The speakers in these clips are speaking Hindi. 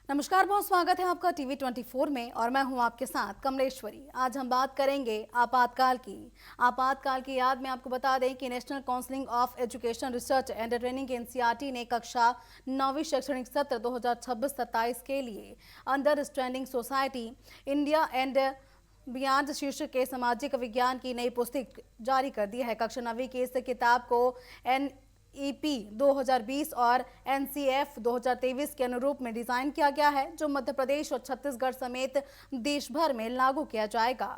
नमस्कार, बहुत स्वागत है आपका टीवी 24 में और मैं हूं आपके साथ कमलेश्वरी। आज हम बात करेंगे आपातकाल की। आपातकाल की याद में आपको बता दें कि national council of education research and training NCERT ने कक्षा 9वीं शैक्षणिक सत्र 2026-27 के लिए understanding society India and beyond शीर्षक के सामाजिक विज्ञान की नई पुस्तक जारी कर दी है। कक्षा 9वीं की इस किताब को एनईपी 2020 और एनसीएफ 2023 के अनुरूप में डिजाइन किया गया है, जो मध्य प्रदेश और छत्तीसगढ़ समेत देश भर में लागू किया जाएगा।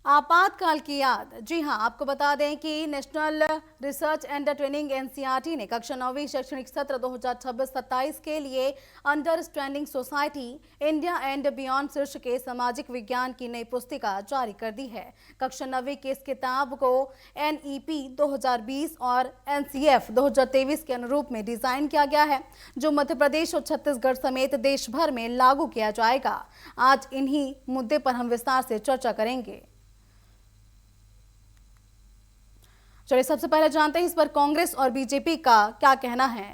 आपातकाल की याद, जी हां, आपको बता दें कि national research and training NCERT ने कक्षा 9वीं शैक्षणिक सत्र 2026-27 के लिए understanding society India and beyond शीर्षक के सामाजिक विज्ञान की नई पुस्तिका जारी कर दी है। कक्षा 9वीं की इस किताब को एनईपी 2020 और एनसीएफ 2023 के अनुरूप में डिजाइन किया गया है, जो मध्य प्रदेश और छत्तीसगढ़ समेत देश भर में लागू किया जाएगा। आज इन्हीं मुद्दे पर हम विस्तार से चर्चा करेंगे। चलिए सबसे पहले जानते हैं इस पर कांग्रेस और बीजेपी का क्या कहना है।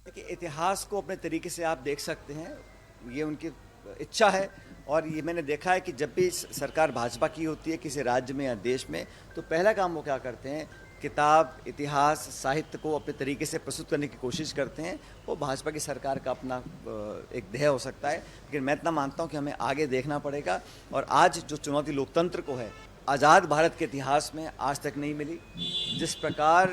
कि इतिहास को अपने तरीके से आप देख सकते हैं, ये उनकी इच्छा है। और ये मैंने देखा है कि जब भी सरकार भाजपा की होती है किसी राज्य में या देश में, तो पहला काम वो क्या करते हैं, किताब, इतिहास, साहित्य को अपने तरीके से प्रस्तुत करने की कोशिश करते हैं। वो भाजपा की सरकार का अपना एक ध्येय हो सकता है, लेकिन मैं इतना मानता हूँ कि हमें आगे देखना पड़ेगा। और आज जो चुनौती लोकतंत्र को है, आज़ाद भारत के इतिहास में आज तक नहीं मिली। जिस प्रकार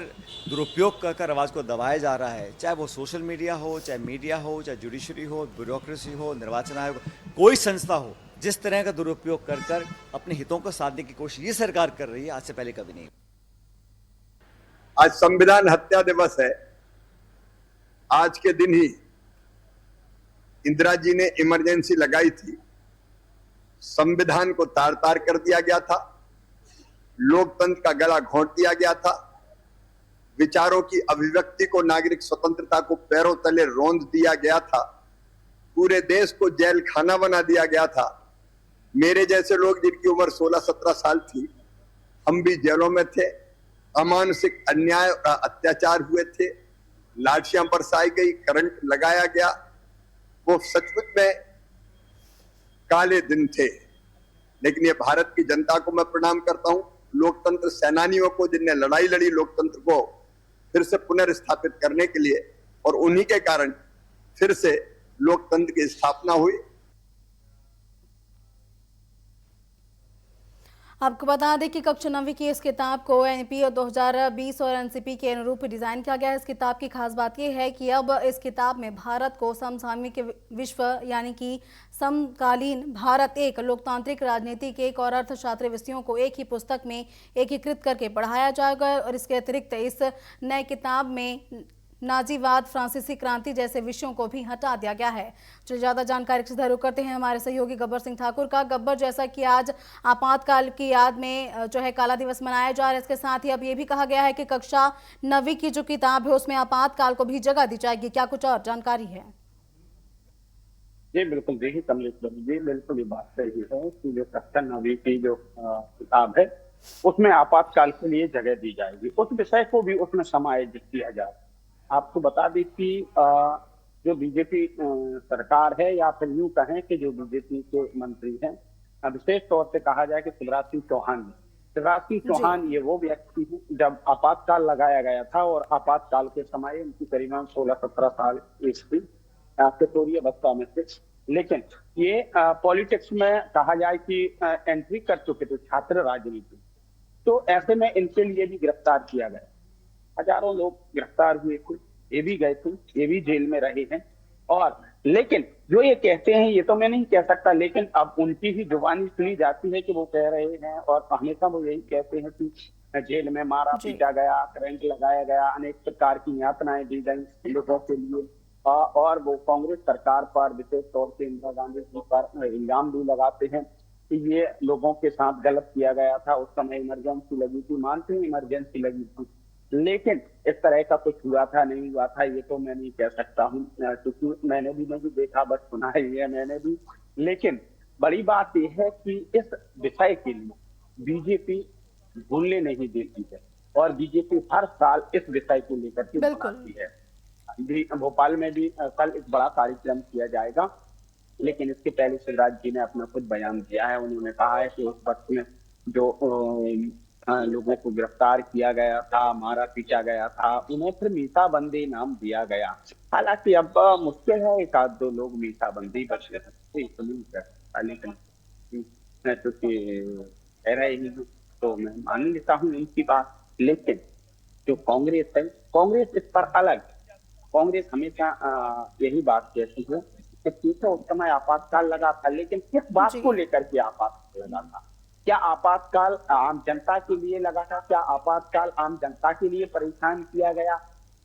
दुरुपयोग कर कर आवाज़ को दबाया जा रहा है, चाहे वो सोशल मीडिया हो, चाहे मीडिया हो, चाहे जुडिशरी हो, ब्यूरोक्रेसी हो, निर्वाचन आयोग, कोई संस्था हो, जिस तरह का दुरुपयोग कर कर अपने हितों को साधने की कोशिश ये सरकार कर रही है, आज से पहले कभी नहीं। आज संविधान हत्या दिवस है। आज के दिन ही इंदिरा जी ने इमरजेंसी लगाई थी, संविधान को तार तार कर दिया गया था, लोकतंत्र का गला घोंट दिया गया था, विचारों की अभिव्यक्ति को, नागरिक स्वतंत्रता को पैरों तले रौंद दिया गया था, पूरे देश को जेल खाना बना दिया गया था। मेरे जैसे लोग जिनकी उम्र 16-17 साल थी, हम भी जेलों में थे, अमानसिक अन्याय और अत्याचार हुए थे, लाठियां बरसाई गई, करंट लगाया गया। वो सचमुच में काले दिन थे। लेकिन ये भारत की जनता को मैं प्रणाम करता हूं, लोकतंत्र सेनानियों को, जिनने लड़ाई लड़ी लोकतंत्र को फिर से पुनर्स्थापित करने के लिए, और उन्हीं के कारण फिर से लोकतंत्र की स्थापना हुई। आपको बता दें कि कक्षा 9वीं की इस किताब को एनईपी 2020 और एनसीपी के अनुरूप डिजाइन किया गया है। इस किताब की खास बात यह है कि अब इस किताब में भारत को समसामयिक विश्व यानी कि समकालीन भारत, एक लोकतांत्रिक राजनीतिक, एक और अर्थशास्त्र विषयों को एक ही पुस्तक में एकीकृत करके पढ़ाया जाएगा। और इसके अतिरिक्त इस नए किताब में नाजीवाद, फ्रांसीसी क्रांति जैसे विषयों को भी हटा दिया गया है। चलिए ज्यादा जानकारी से जरूर करते हैं हमारे सहयोगी गब्बर सिंह ठाकुर का। गब्बर, जैसा कि आज आपातकाल की याद में जो है काला दिवस मनाया जा रहा है, इसके साथ ही अब ये भी कहा गया है कि कक्षा 9वीं की जो किताब है उसमें आपातकाल को भी जगह दी जाएगी, क्या कुछ और जानकारी है? जी बिल्कुल, देखिए कमलेश्वर जी, बिल्कुल ये बात सही है कि जो कक्षा 9वीं की जो किताब है उसमें आपातकाल के लिए जगह दी जाएगी, उस विषय को भी उसमें समायोजित किया जाए। आपको बता दें कि जो बीजेपी सरकार है, या फिर यूं कहें कि जो बीजेपी के मंत्री हैं, विशेष तौर से कहा जाए कि शिवराज सिंह चौहान, ये वो व्यक्ति हैं, जब आपातकाल लगाया गया था और आपातकाल के समय उनकी करीबन 16-17 साल एज थी, किशोरीय अवस्था में थे। लेकिन ये पॉलिटिक्स में कहा जाए कि एंट्री कर चुके थे, छात्र राजनीति। तो ऐसे में इनके लिए भी गिरफ्तार किया गया, हजारों लोग गिरफ्तार हुए थे, ये भी गए थे, ये भी जेल में रहे हैं। और लेकिन जो ये कहते हैं, ये तो मैं नहीं कह सकता, लेकिन अब उनकी ही जुबानी सुनी जाती है कि वो कह रहे हैं, और हमेशा वो यही कहते हैं कि जेल में मारा पीटा गया, करंट लगाया गया, अनेक प्रकार की यातनाएं दी गई लोगों के लिए। और वो कांग्रेस सरकार पर, विशेष तौर से इंदिरा गांधी जी पर इल्जाम भी लगाते हैं ये लोगों के साथ गलत किया गया था। उस समय इमरजेंसी लगी थी, मानते हैं इमरजेंसी लगी थी, लेकिन इस तरह का कुछ हुआ था नहीं हुआ था ये तो मैं नहीं कह सकता हूँ, क्योंकि मैंने भी नहीं देखा, बस सुना ही है मैंने भी। लेकिन बड़ी बात यह है कि इस विषय के लिए बीजेपी भूलने नहीं देती है और बीजेपी हर साल इस विषय को लेकर के बिल्कुल। बनाती है। भी भोपाल में भी कल एक बड़ा कार्यक्रम किया जाएगा, लेकिन इसके पहले शिवराज जी ने अपना खुद बयान दिया है। उन्होंने कहा है कि उस वक्त में जो लोगों को गिरफ्तार किया गया था, मारा पीटा गया था, उन्हें फिर मीसाबंदी नाम दिया गया। हालांकि अब मुश्किल है एक आध दो लोग मीसाबंदी बचे सकते, लेकिन मैं तो कह रहे ही हूँ तो मैं मान लेता हूँ इनकी बात। लेकिन जो कांग्रेस है, कांग्रेस इस पर अलग है। कांग्रेस हमेशा यही बात कहती है कि ठीक है उस समय आपातकाल लगा था, लेकिन किस बात जी। को लेकर के आपातकाल लगा था? क्या आपातकाल आम जनता के लिए लगा था? क्या आपातकाल आम जनता के लिए परेशान किया गया?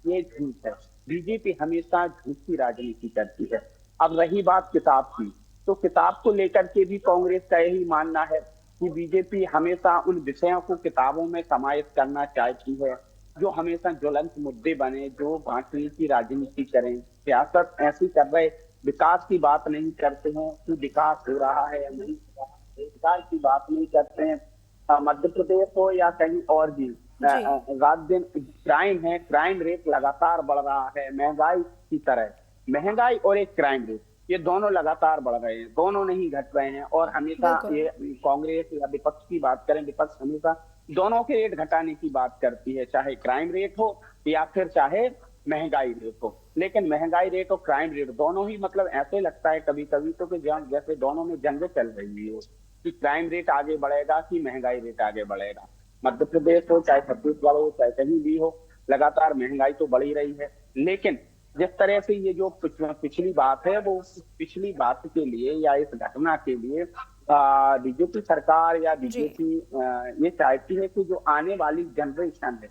ये झूठ है। बीजेपी हमेशा झूठ की राजनीति करती है। अब रही बात किताब की, तो किताब को लेकर के भी कांग्रेस का यही मानना है कि बीजेपी हमेशा उन विषयों को किताबों में समाहित करना चाहती है जो हमेशा ज्वलंत मुद्दे बने, जो बांटने की राजनीति करें। सियासत ऐसी कर रहे, विकास की बात नहीं करते हैं कि विकास हो रहा है या नहीं हो रहा है, रोजगार की बात नहीं करते हैं। मध्य प्रदेश हो या कहीं और भी, रात दिन क्राइम है, क्राइम रेट लगातार बढ़ रहा है, महंगाई की तरह। महंगाई और एक क्राइम रेट, ये दोनों लगातार बढ़ रहे हैं, दोनों नहीं घट रहे हैं। और हमेशा बिल्कुल। ये कांग्रेस या विपक्ष की बात करें, विपक्ष हमेशा दोनों के रेट घटाने की बात करती है, चाहे क्राइम रेट हो या फिर चाहे महंगाई रेट हो। लेकिन महंगाई रेट और क्राइम रेट दोनों ही मतलब ऐसे लगता है कभी कभी तो कि जैसे दोनों में जंग चल रही है कि क्राइम रेट आगे बढ़ेगा कि महंगाई रेट आगे बढ़ेगा। मध्य प्रदेश हो चाहे छत्तीसगढ़ हो चाहे कहीं भी हो, लगातार महंगाई तो बढ़ी रही है। लेकिन जिस तरह से ये जो पिछली बात है, वो पिछली बात के लिए या इस घटना के लिए बीजेपी सरकार या बीजेपी ये चाहती है कि जो आने वाली जनरेशन है,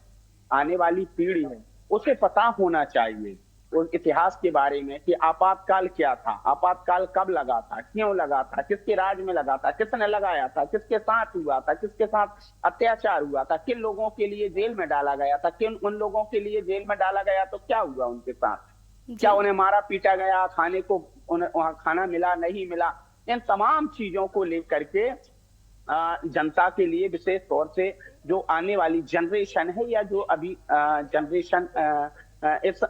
आने वाली पीढ़ी है, उसे पता होना चाहिए उस इतिहास के बारे में कि आपातकाल क्या था, आपातकाल कब लगा था, क्यों लगा था, किसके राज में लगा था, किसने लगाया था, किसके साथ हुआ था, किसके साथ अत्याचार हुआ था, किन लोगों के लिए जेल में डाला गया था, किन उन लोगों के लिए जेल में डाला गया तो क्या हुआ उनके साथ, क्या उन्हें मारा पीटा गया, खाने को उन्हें वहां खाना मिला नहीं मिला। इन तमाम चीजों को लेकर के जनता के लिए, विशेष तौर से जो आने वाली जनरेशन है या जो अभी जनरेशन इस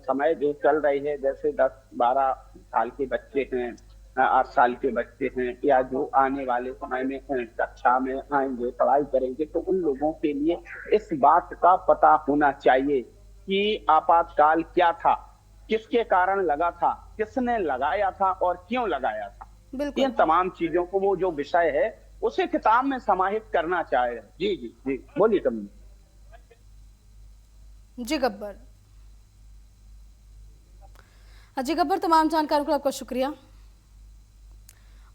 समय जो चल रही है, जैसे 10-12 साल के बच्चे हैं, 8 साल के बच्चे हैं, या जो आने वाले समय में कक्षा में आएंगे, पढ़ाई करेंगे, तो उन लोगों के लिए इस बात का पता होना चाहिए कि आपातकाल क्या था, किसके कारण लगा था, किसने लगाया था और क्यों लगाया था। बिल्कुल। इन तमाम चीजों को वो जो विषय है उसे किताब में समाहित करना चाहे। जी जी जी, बोलिए कभी। जी गब्बर। जी गब्बर, तमाम जानकारियों के लिए आपका शुक्रिया।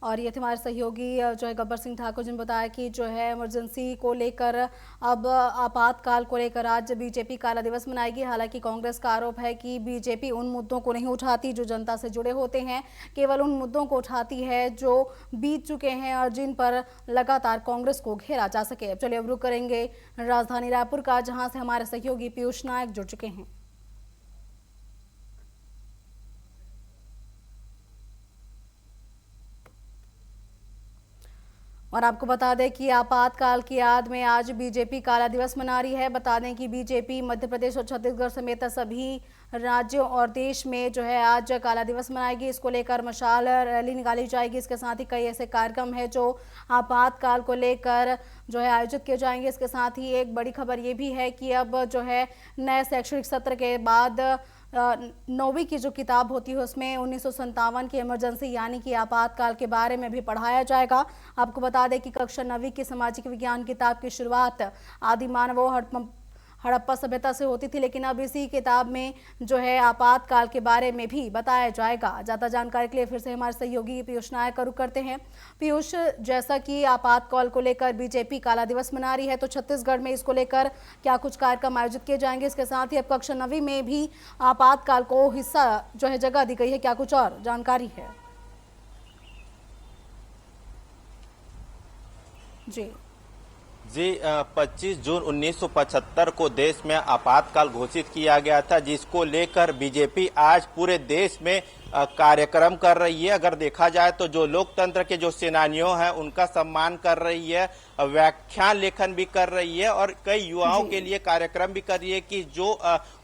और ये थे हमारे सहयोगी जो है गब्बर सिंह ठाकुर, जिन्होंने बताया कि जो है इमरजेंसी को लेकर अब आपातकाल को लेकर आज बीजेपी काला दिवस मनाएगी। हालांकि कांग्रेस का आरोप है कि बीजेपी उन मुद्दों को नहीं उठाती जो जनता से जुड़े होते हैं, केवल उन मुद्दों को उठाती है जो बीत चुके हैं और जिन पर लगातार कांग्रेस को घेरा जा सके। अब चलिए अब रुक करेंगे राजधानी रायपुर का, जहाँ से हमारे सहयोगी पीयूष नायक जुड़ चुके हैं। और आपको बता दें कि आपातकाल की याद में आज बीजेपी काला दिवस मना रही है। बता दें कि बीजेपी मध्य प्रदेश और छत्तीसगढ़ समेत सभी राज्यों और देश में जो है आज काला दिवस मनाएगी। इसको लेकर मशाल रैली निकाली जाएगी। इसके साथ ही कई ऐसे कार्यक्रम है जो आपातकाल को लेकर जो है आयोजित किए जाएंगे। इसके साथ ही एक बड़ी खबर ये भी है कि अब जो है नए शैक्षणिक सत्र के बाद 9वीं की जो किताब होती है उसमें 1957 की इमरजेंसी यानी कि आपातकाल के बारे में भी पढ़ाया जाएगा। आपको बता दें कि कक्षा 9वीं की सामाजिक विज्ञान किताब की शुरुआत आदि मानवों हड़प्पा सभ्यता से होती थी, लेकिन अब इसी किताब में जो है आपातकाल के बारे में भी बताया जाएगा। ज़्यादा जानकारी के लिए फिर से हमारे सहयोगी पीयूष नायक का रुख करते हैं। पीयूष, जैसा कि आपातकाल को लेकर बीजेपी काला दिवस मना रही है, तो छत्तीसगढ़ में इसको लेकर क्या कुछ कार्यक्रम आयोजित किए जाएंगे? इसके साथ ही अब कक्षा 9वीं में भी आपातकाल को हिस्सा जो है जगह दी गई है, क्या कुछ और जानकारी है? जी। जी 25 जून 1975 को देश में आपातकाल घोषित किया गया था, जिसको लेकर बीजेपी आज पूरे देश में कार्यक्रम कर रही है। अगर देखा जाए तो जो लोकतंत्र के जो सेनानियों हैं उनका सम्मान कर रही है, व्याख्यान लेखन भी कर रही है और कई युवाओं के लिए कार्यक्रम भी कर रही है कि जो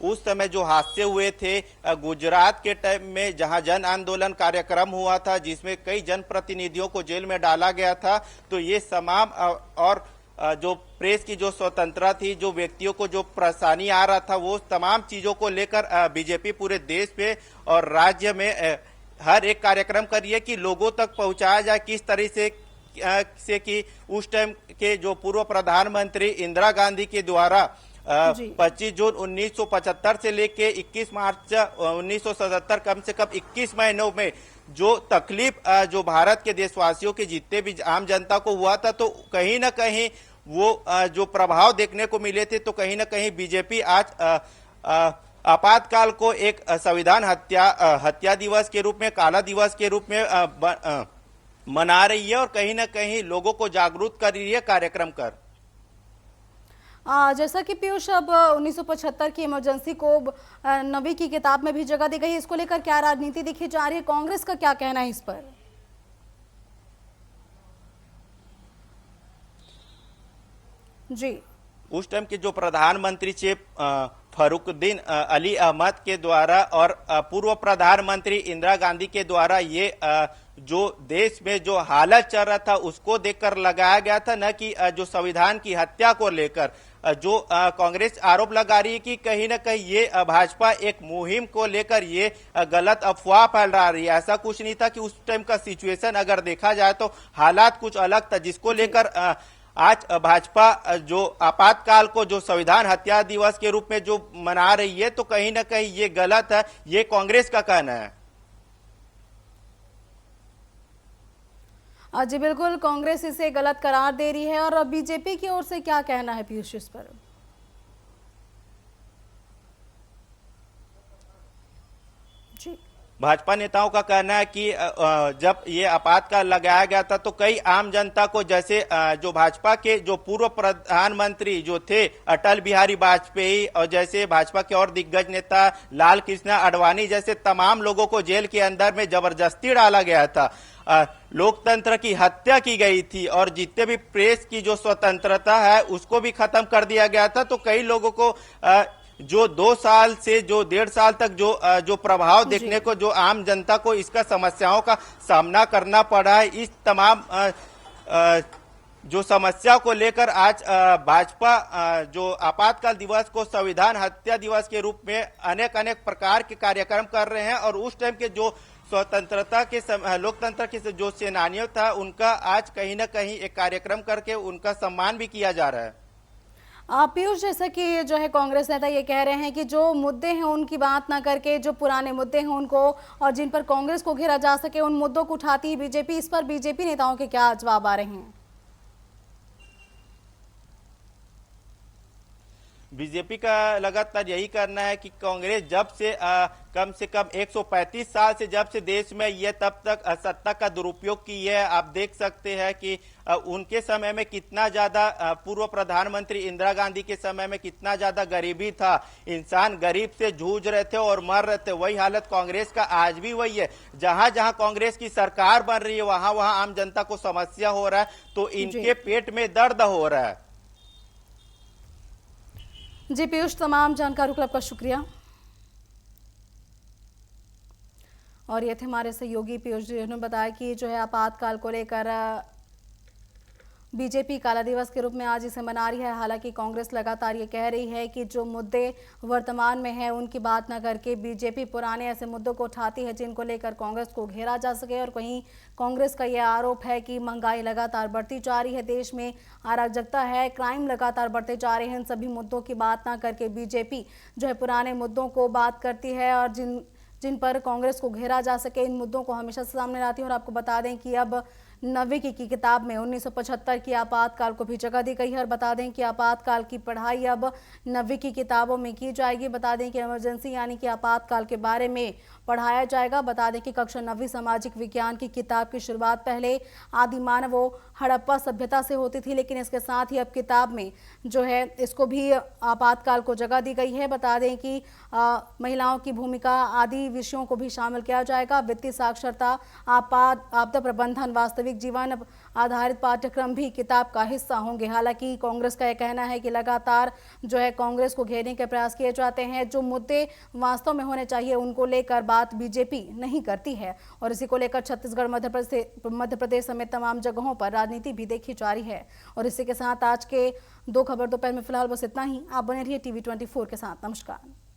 उस समय जो हादसे हुए थे गुजरात के टाइम में, जहां जन आंदोलन कार्यक्रम हुआ था जिसमें कई जनप्रतिनिधियों को जेल में डाला गया था, तो ये तमाम और जो प्रेस की जो स्वतंत्रता थी, जो व्यक्तियों को जो परेशानी आ रहा था, वो तमाम चीजों को लेकर बीजेपी पूरे देश में और राज्य में हर एक कार्यक्रम कर रही है कि लोगों तक पहुंचाया जाए किस तरह से कि उस टाइम के जो पूर्व प्रधानमंत्री इंदिरा गांधी के द्वारा 25 जून 1975 से लेके 21 मार्च 1977 कम से कम 21 महीनों में जो तकलीफ जो भारत के देशवासियों के जितने भी आम जनता को हुआ था, तो कहीं ना कहीं वो जो प्रभाव देखने को मिले थे, तो कहीं ना कहीं बीजेपी आज आपातकाल को एक संविधान हत्या दिवस के रूप में, काला दिवस के रूप में मना रही है और कहीं ना कहीं लोगों को जागरूक कर रही है कार्यक्रम कर। जैसा कि पीयूष, अब 1975 की इमरजेंसी को नवी की किताब में भी जगह दी गई है, इसको लेकर क्या राजनीति दिखी जा रही है, कांग्रेस का क्या कहना है इस पर? जी। उस टाइम के जो प्रधानमंत्री थे फरुखुद्दीन अली अहमद के द्वारा और पूर्व प्रधानमंत्री इंदिरा गांधी के द्वारा ये जो देश में जो हालत चल रहा था उसको देखकर लगाया गया था, न कि जो संविधान की हत्या को लेकर। जो कांग्रेस आरोप लगा रही है कि कहीं ना कहीं ये भाजपा एक मुहिम को लेकर ये गलत अफवाह फैला रही है। ऐसा कुछ नहीं था कि उस टाइम का सिचुएशन अगर देखा जाए तो हालात कुछ अलग था, जिसको लेकर आज भाजपा जो आपातकाल को जो संविधान हत्या दिवस के रूप में जो मना रही है, तो कहीं ना कहीं ये गलत है, ये कांग्रेस का कहना है। जी बिल्कुल, कांग्रेस इसे गलत करार दे रही है। और बीजेपी की ओर से क्या कहना है पीयूष इस पर? जी। भाजपा नेताओं का कहना है कि जब ये आपातकाल लगाया गया था तो कई आम जनता को, जैसे जो भाजपा के जो पूर्व प्रधानमंत्री जो थे अटल बिहारी वाजपेयी और जैसे भाजपा के और दिग्गज नेता लाल कृष्ण आडवाणी जैसे तमाम लोगों को जेल के अंदर में जबरदस्ती डाला गया था, लोकतंत्र की हत्या की गई थी और जितने भी प्रेस की जो स्वतंत्रता है उसको भी खत्म कर दिया गया था। तो कई लोगों को जो 2 साल से जो 1.5 साल तक जो प्रभाव देखने को, जो आम जनता को इसका समस्याओं का सामना करना पड़ा है, इस तमाम जो समस्या को लेकर आज भाजपा जो आपातकाल दिवस को संविधान हत्या दिवस के रूप में अनेक प्रकार के कार्यक्रम कर रहे हैं। और उस टाइम के जो स्वतंत्रता के लोकतंत्र के जो सेनानियों था, उनका आज कहीं ना कहीं एक कार्यक्रम करके उनका सम्मान भी किया जा रहा है। पीयूष, जैसा कि जो है कांग्रेस नेता ये कह रहे हैं कि जो मुद्दे हैं उनकी बात ना करके जो पुराने मुद्दे हैं उनको, और जिन पर कांग्रेस को घेरा जा सके, उन मुद्दों को उठाती है बीजेपी। इस पर बीजेपी नेताओं के क्या जवाब आ रहे हैं? बीजेपी का लगातार यही करना है कि कांग्रेस जब से कम 135 साल से जब से देश में ये तब तक सत्ता का दुरुपयोग की है। आप देख सकते हैं कि उनके समय में कितना ज्यादा, पूर्व प्रधानमंत्री इंदिरा गांधी के समय में कितना ज्यादा गरीबी था, इंसान गरीब से जूझ रहे थे और मर रहे थे। वही हालत कांग्रेस का आज भी वही है। जहां जहां कांग्रेस की सरकार बन रही है वहां वहां आम जनता को समस्या हो रहा है, तो इनके पेट में दर्द हो रहा है। जी पीयूष, तमाम जानकारियों के लिए आपका शुक्रिया। और ये थे हमारे सहयोगी पीयूष जी, उन्होंने बताया कि जो है आपातकाल को लेकर बीजेपी काला दिवस के रूप में आज इसे मना रही है। हालांकि कांग्रेस लगातार ये कह रही है कि जो मुद्दे वर्तमान में हैं उनकी बात न करके बीजेपी पुराने ऐसे मुद्दों को उठाती है जिनको लेकर कांग्रेस को घेरा जा सके। और कहीं कांग्रेस का यह आरोप है कि महंगाई लगातार बढ़ती जा रही है, देश में अराजकता है, क्राइम लगातार बढ़ते जा रहे हैं। इन सभी मुद्दों की बात न करके बीजेपी जो है पुराने मुद्दों को बात करती है और जिन पर कांग्रेस को घेरा जा सके, इन मुद्दों को हमेशा सामने लाती है। और आपको बता दें कि अब 9वीं की किताब में 1975 की आपातकाल को भी जगह दी गई है। और बता दें कि आपातकाल की पढ़ाई अब 9वीं की किताबों में की जाएगी। बता दें कि इमरजेंसी यानी कि आपातकाल के बारे में पढ़ाया जाएगा। बता दें कि कक्षा 9वीं सामाजिक विज्ञान की किताब की शुरुआत पहले आदिमानवों हड़प्पा सभ्यता से होती थी, लेकिन इसके साथ ही अब किताब में जो है इसको भी आपातकाल को जगह दी गई है। बता दें कि महिलाओं की भूमिका आदि विषयों को भी शामिल किया जाएगा। वित्तीय साक्षरता, आपदा प्रबंधन, वास्तविक जीवन आधारित पाठ्यक्रम भी किताब का हिस्सा होंगे। हालांकि कांग्रेस का यह कहना है कि लगातार जो है कांग्रेस को घेरने के प्रयास किए जाते हैं। जो मुद्दे वास्तव में होने चाहिए उनको लेकर बात बीजेपी नहीं करती है और इसी को लेकर छत्तीसगढ़, मध्य प्रदेश समेत तमाम जगहों पर राजनीति भी देखी जा रही है। और इसी के साथ आज के 2 खबर दोपहर में फिलहाल बस इतना ही। आप बने रहिए TV24 के साथ। नमस्कार।